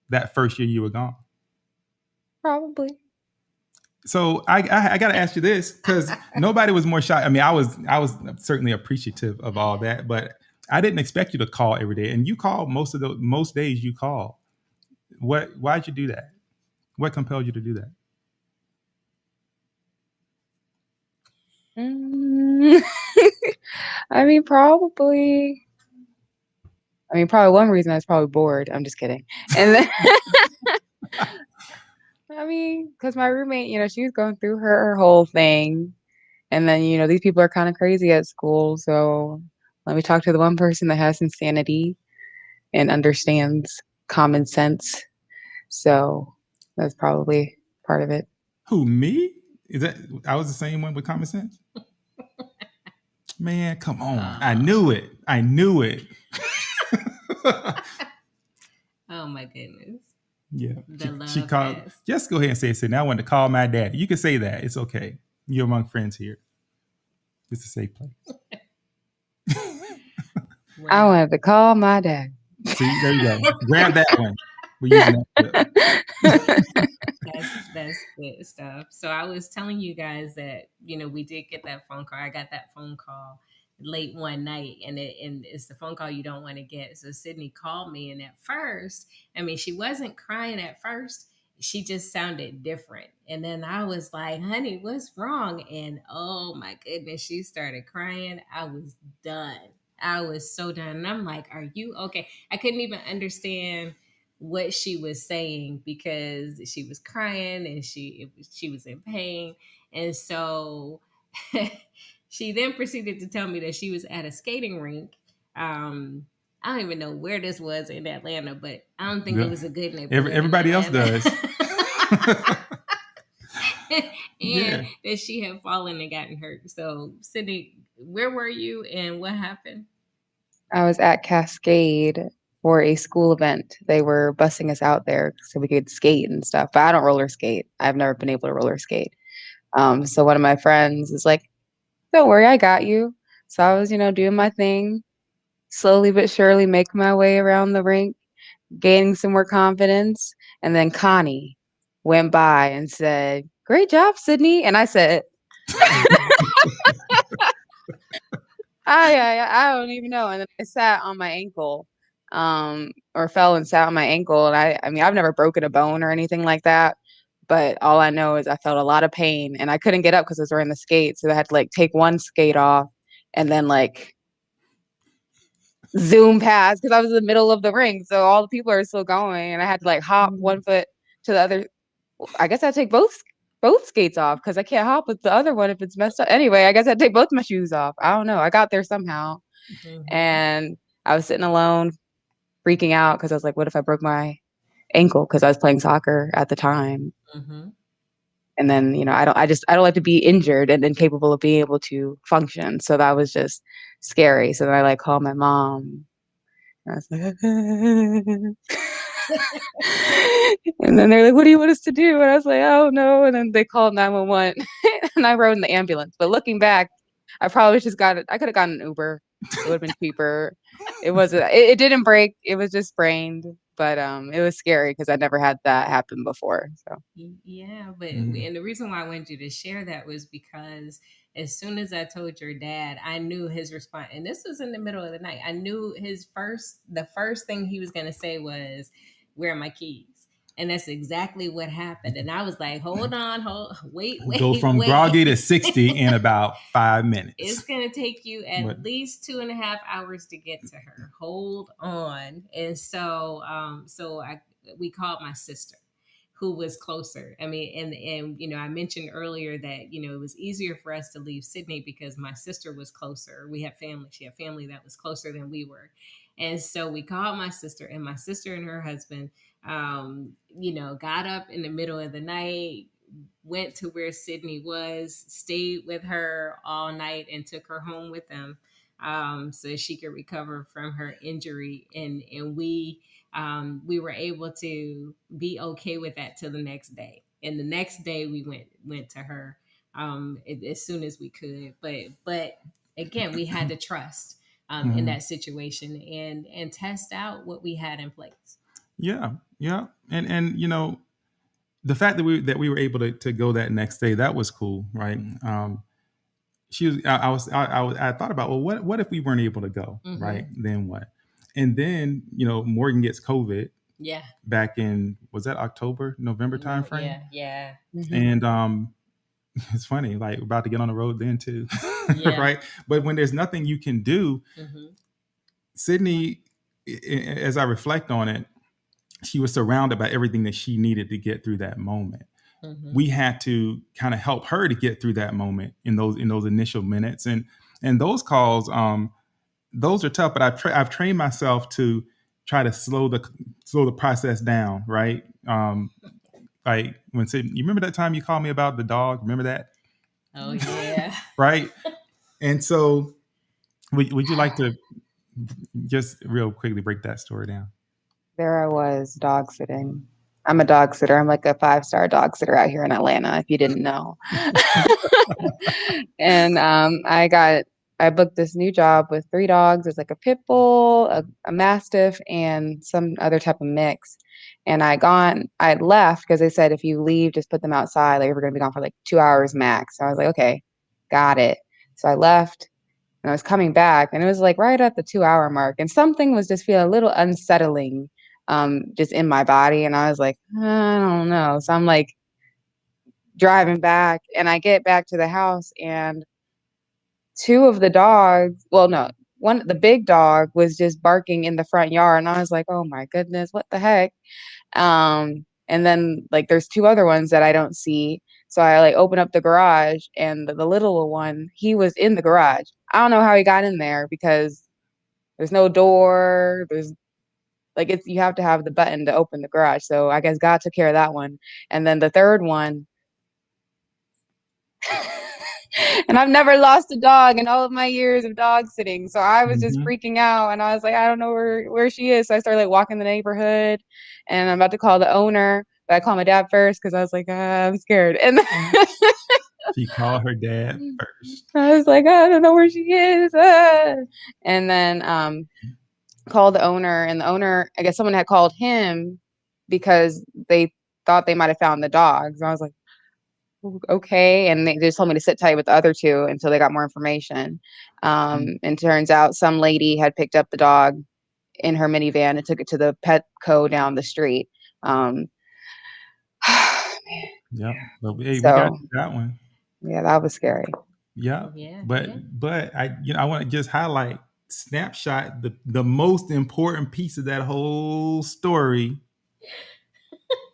that first year you were gone. Probably. So I got to ask you this, because nobody was more shocked. I mean, I was certainly appreciative of all that, but I didn't expect you to call every day. And you called most days you call. Why'd you do that? What compelled you to do that? Probably one reason I was probably bored. I'm just kidding. And then because my roommate, she was going through her whole thing. And then, these people are kind of crazy at school. So let me talk to the one person that has insanity and understands common sense. So that's probably part of it. Who, me? Is that I was the same one with common sense? Man, come on. I knew it. I knew it. Oh my goodness. Yeah. The love She called. fest. Just go ahead and say it. Sydney, I wanted to call my daddy. You can say that. It's okay. You're among friends here. It's a safe place. I Wow. wanted to call my dad. See, there you go. Grab that one. We're using that clip. That's good stuff. So I was telling you guys that, you know, we did get that phone call. I got that phone call late one night, and it's the phone call you don't want to get. So Sydney called me, and at first, I mean, she wasn't crying at first. She just sounded different. And then I was like, honey, what's wrong? And oh my goodness, she started crying. I was done. I was so done. And I'm like, are you okay? I couldn't even understand what she was saying because she was crying and she was in pain. And so she then proceeded to tell me that she was at a skating rink. I don't even know where this was in Atlanta, but I don't think it was a good neighborhood. Everybody else does. And that she had fallen and gotten hurt. So Sydney, where were you and what happened? I was at Cascade for a school event. They were busing us out there so we could skate and stuff. But I don't roller skate. I've never been able to roller skate. So one of my friends is like, don't worry, I got you. So I was, doing my thing, slowly but surely making my way around the rink, gaining some more confidence. And then Connie went by and said, great job, Sydney. And I said, I don't even know. And then I sat on my ankle, or fell and sat on my ankle. And I mean, I've never broken a bone or anything like that. But all I know is I felt a lot of pain and I couldn't get up because I was wearing the skates. So I had to like take one skate off and then like zoom past because I was in the middle of the ring. So all the people are still going and I had to like hop one foot to the other. I guess I'd take both skates off because I can't hop with the other one if it's messed up. Anyway, I guess I'd take both my shoes off. I don't know. I got there somehow. And I was sitting alone, freaking out because I was like, what if I broke my ankle? Because I was playing soccer at the time. And then, I don't like to be injured and incapable of being able to function. So that was just scary. So then I like called my mom. And I was like, and then they're like, what do you want us to do? And I was like, oh no. And then they called 911 and I rode in the ambulance. But looking back, I probably just I could have gotten an Uber. It would have been cheaper. It didn't break. It was just sprained. But it was scary because I never had that happen before. So yeah, but and the reason why I wanted you to share that was because as soon as I told your dad, I knew his response. And this was in the middle of the night. I knew the first thing he was going to say was, where are my keys? And that's exactly what happened. And I was like, hold on, wait. Go from groggy to 60 in about 5 minutes. It's going to take you at least 2.5 hours to get to her. Hold on. And so, we called my sister, who was closer. I mean, and I mentioned earlier that, it was easier for us to leave Sydney because my sister was closer. We had family. She had family that was closer than we were. And so we called my sister, and my sister and her husband, got up in the middle of the night, went to where Sydney was, stayed with her all night, and took her home with them so she could recover from her injury. And we were able to be okay with that till the next day. And the next day we went to her as soon as we could. But again, we had to trust in that situation and test out what we had in place. Yeah. And the fact that we were able to go that next day, that was cool, right? I thought about, well, what if we weren't able to go, right? Then what? And then, Morgan gets COVID. Yeah. Back in, was that October, November timeframe? Yeah. And it's funny, like about to get on the road then too, right? But when there's nothing you can do, Sydney, as I reflect on it, she was surrounded by everything that she needed to get through that moment. We had to kind of help her to get through that moment in those initial minutes, and those calls, those are tough, but I've trained myself to try to slow the process down, right? Like when you remember that time you called me about the dog? Remember that? Oh yeah. Right. And so would you like to just real quickly break that story down? There I was dog sitting. I'm a dog sitter. I'm like a 5-star dog sitter out here in Atlanta, if you didn't know. And I booked this new job with 3 dogs. There's like a pit bull, a mastiff, and some other type of mix. And I left because they said if you leave, just put them outside. Like we're gonna be gone for like 2 hours max. So I was like, okay, got it. So I left and I was coming back, and it was like right at the 2-hour mark, and something was just feeling a little unsettling, just in my body. And I was like, I don't know. So I'm like driving back, and I get back to the house, and 2 of the dogs, well, no, the big dog was just barking in the front yard, and I was like, oh my goodness, what the heck? And then like there's 2 other ones that I don't see. So I like open up the garage, and the little one, he was in the garage. I don't know how he got in there because there's no door. There's like you have to have the button to open the garage. So I guess God took care of that one. And then the third one, and I've never lost a dog in all of my years of dog sitting. So I was just freaking out, and I was like, I don't know where she is. So I started like walking the neighborhood, and I'm about to call the owner, but I called my dad first because I was like, I'm scared. And She called her dad first. I was like, I don't know where she is. And then called the owner, and the owner, I guess someone had called him because they thought they might have found the dogs. I was like, okay. And they just told me to sit tight with the other 2 until they got more information. And turns out some lady had picked up the dog in her minivan and took it to the Petco down the street. Man. Yeah. But hey, we So, got that one. yeah, that was scary. Yeah. Yeah. But I want to just highlight snapshot the most important piece of that whole story.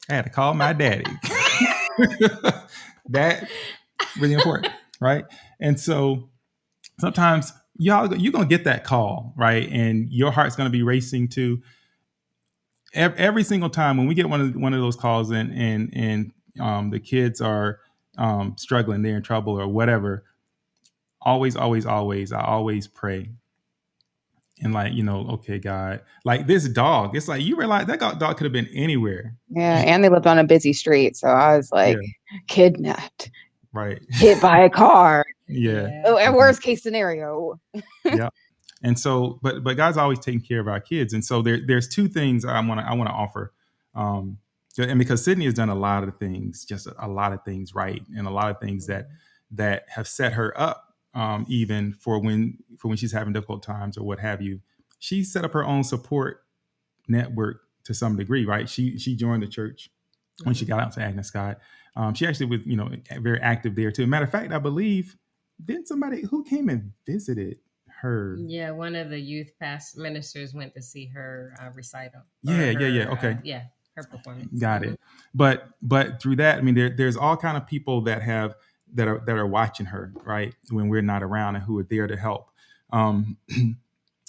I had to call my daddy. That really important, right? And so sometimes you're gonna get that call, right? And your heart's gonna be racing to every single time when we get one of those calls, and the kids are struggling, they're in trouble or whatever. Always, I always pray. And like, okay, God, like this dog, it's like you realize that dog could have been anywhere. Yeah, and they lived on a busy street, so I was like, kidnapped, right, hit by a car. Yeah. Oh, at worst case scenario. Yeah. And so, but God's always taking care of our kids. And so there's 2 things I want to offer. And because Sydney has done a lot of things, just a lot of things right, and a lot of things that have set her up, even for when she's having difficult times or what have you. She set up her own support network to some degree, right? She joined the church when she got out to Agnes Scott. She actually was, very active there too. Matter of fact, I believe then somebody who came and visited her. Yeah, one of the youth past ministers went to see her recital. Yeah. Okay. Her performance. Got it. But through that, I mean, there's all kind of people that are watching her, right, when we're not around, and who are there to help.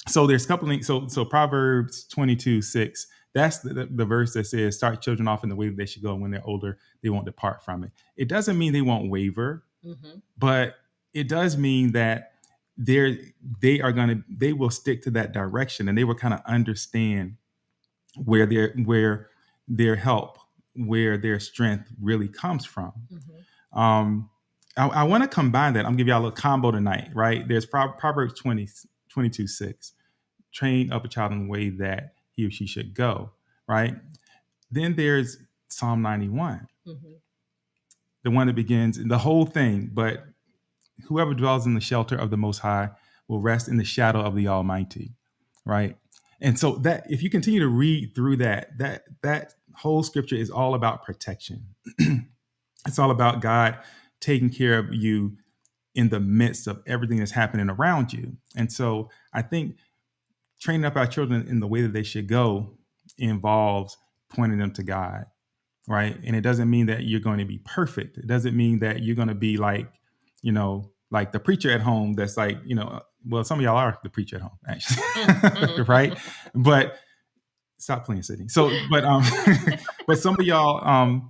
So there's a couple things. So Proverbs 22:6. That's the verse that says, "Start children off in the way that they should go, and when they're older, they won't depart from it." It doesn't mean they won't waver, but it does mean that they will stick to that direction, and they will kind of understand where their help, where their strength really comes from. I want to combine that. I'm gonna give y'all a little combo tonight, right? There's Proverbs 22:6. Train up a child in the way that he or she should go, right? Then there's Psalm 91, the one that begins the whole thing, but whoever dwells in the shelter of the Most High will rest in the shadow of the Almighty, right? And so that if you continue to read through that whole scripture is all about protection. It's all about God taking care of you in the midst of everything that's happening around you. And so I think training up our children in the way that they should go involves pointing them to God, right? And it doesn't mean that you're going to be perfect. It doesn't mean that you're going to be like, like the preacher at home that's like, well, some of y'all are the preacher at home, actually, right? But stop playing, Sydney. So, but some of y'all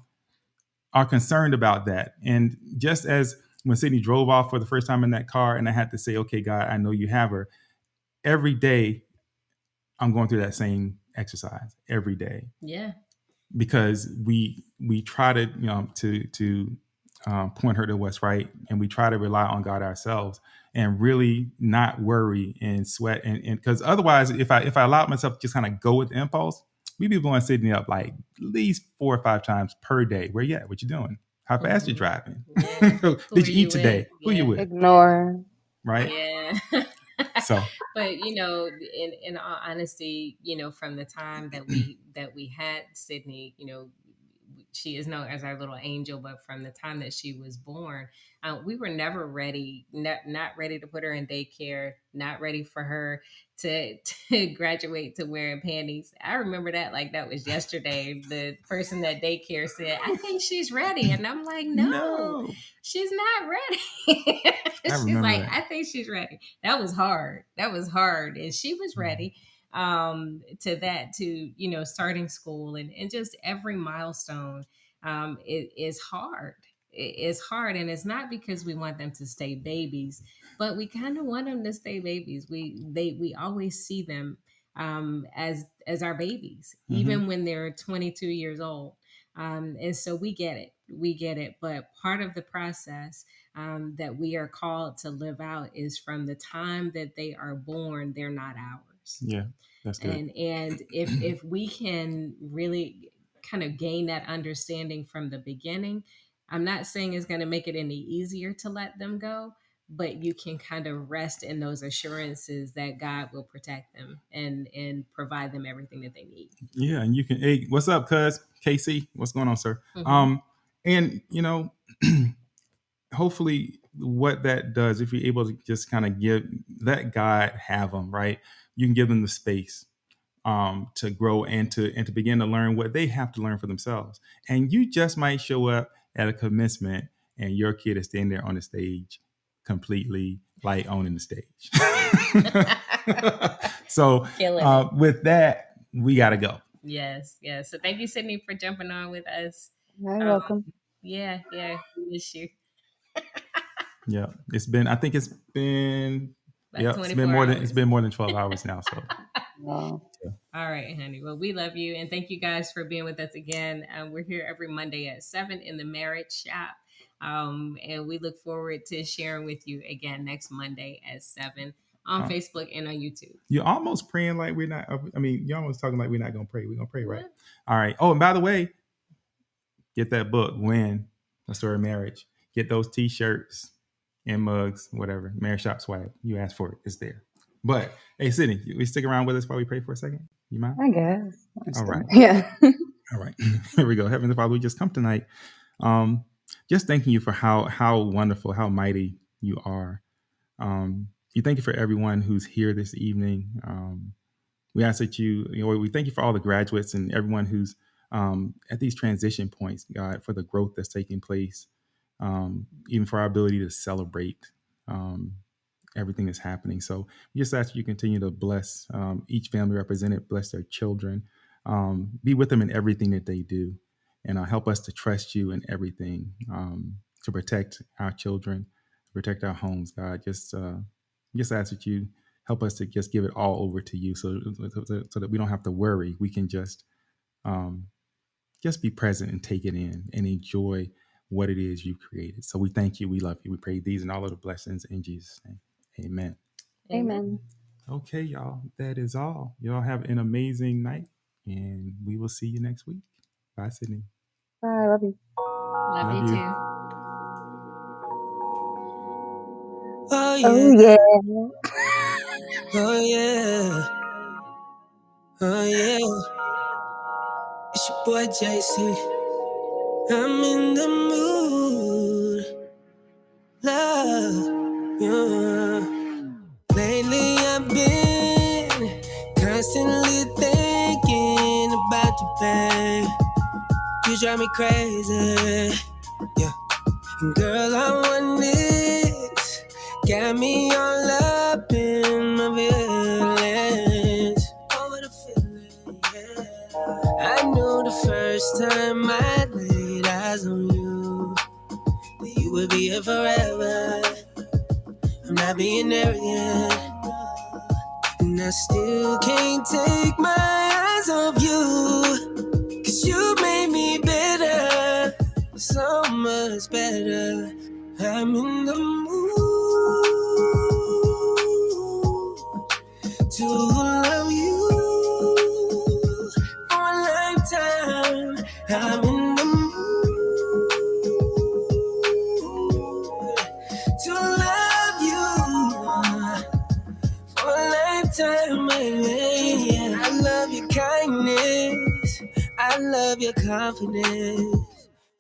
are concerned about that. And just as when Sydney drove off for the first time in that car, and I had to say, okay, God, I know you have her. Every day, I'm going through that same exercise every day. Yeah. Because we try to point her to what's right, and we try to rely on God ourselves, and really not worry and sweat, and because otherwise, if I allow myself to just kind of go with the impulse, we be blowing Sydney up like at least 4 or 5 times per day. Where you at? What you doing? How fast you driving? Yeah. Did you eat today? Who you with? Ignore. Right. Yeah. So, but in all honesty, from the time that we had Sydney, she is known as our little angel, but from the time that she was born, we were never ready, not ready to put her in daycare, not ready for her to graduate to wearing panties. I remember that like that was yesterday. The person at daycare said, I think she's ready. And I'm like, no. She's not ready. She's like, I think she's ready. That was hard. And she was ready to starting school and just every milestone. It is hard. It is hard. And it's not because we want them to stay babies, but we kind of want them to stay babies. We always see them as our babies, even when they're 22 years old. And so we get it. But part of the process that we are called to live out is from the time that they are born, they're not ours. Yeah, that's good. And if we can really kind of gain that understanding from the beginning, I'm not saying it's going to make it any easier to let them go, but you can kind of rest in those assurances that God will protect them and provide them everything that they need. Yeah, and you can. Hey, what's up, cuz? KC, what's going on, sir? And hopefully, what that does, if you're able to just kind of let God have them, right? You can give them the space to grow and to begin to learn what they have to learn for themselves. And you just might show up at a commencement and your kid is standing there on the stage completely like owning the stage. So with that, we got to go. Yes. So thank you, Sydney, for jumping on with us. You're welcome. Yeah. We miss you. Yeah. It's been more than 12 hours now. So. Wow. Yeah. All right, honey. Well, we love you. And thank you guys for being with us again. We're here every Monday at 7 in the Marriage Shop. And we look forward to sharing with you again next Monday at 7 on Facebook and on YouTube. You're almost praying like we're not. You're almost talking like we're not going to pray. We're going to pray, right? All right. Oh, and by the way, get that book, When A Story of Marriage. Get those T-shirts and mugs, whatever. Marriage Shop swag. You asked for it. It's there. But hey, Sydney, we stick around with us while we pray for a second? You mind? I guess. All right. Yeah. All right. Here we go. Heavenly Father, we just come tonight. Just thanking you for how wonderful, how mighty you are. You thank you for everyone who's here this evening. We ask that we thank you for all the graduates and everyone who's at these transition points, God, for the growth that's taking place, even for our ability to celebrate everything that's happening. So we just ask you continue to bless each family represented, bless their children, be with them in everything that they do, and help us to trust you in everything, to protect our children, protect our homes, God. Just ask that you help us to just give it all over to you so that we don't have to worry. We can just be present and take it in and enjoy what it is you've created. So we thank you. We love you. We pray these and all of the blessings in Jesus' name. Amen. Amen. Okay, y'all. That is all. Y'all have an amazing night, and we will see you next week. Bye, Sydney. Bye. I love you. Love you too. Oh yeah. Oh, yeah. Oh yeah. Oh yeah. It's your boy JC. I'm in the mood. Love. Yeah. Lately I've been constantly thinking about you, babe. You drive me crazy. Yeah. And girl, I want it. Got me on love. up in my feelings. Over the feeling, yeah. I knew the first time I laid eyes on you that you would be here forever. I'm not being arrogant, and I still can't take my eyes off you. 'Cause you made me better, so much better. I'm in the mood to love you for a lifetime. I'm in the mood to love you for a lifetime, baby. I love your kindness, I love your confidence.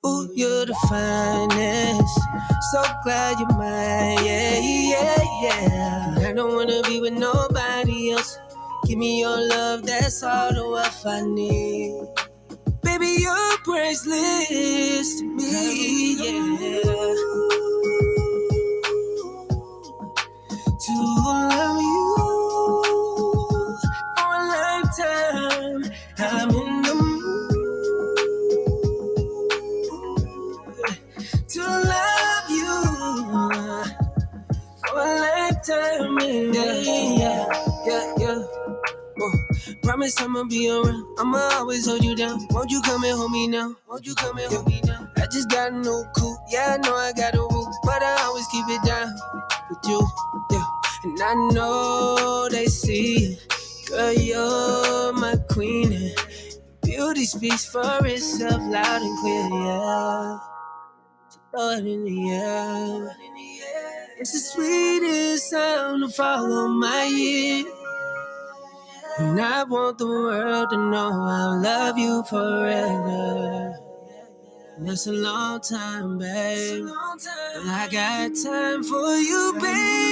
Ooh, you're the finest. So glad you're mine, yeah, yeah, yeah. And I don't wanna be with nobody else. Give me your love, that's all the wealth I need. Baby, you're priceless to me, yeah. To love you for a lifetime. I'm in the mood to love you for a lifetime, yeah. Oh, promise I'ma be around. I'ma always hold you down. Won't you come and hold me now? Won't you come and hold me now? I just got a new coupe. Yeah, I know I got a roof, but I always keep it down with you. Yeah, and I know they see it. Girl, you're my queen, and beauty speaks for itself loud and clear. Yeah. Throw it in the air. It's the sweetest sound to follow my ear. And I want the world to know I'll love you forever. And that's a long time, babe. But I got time for you, baby.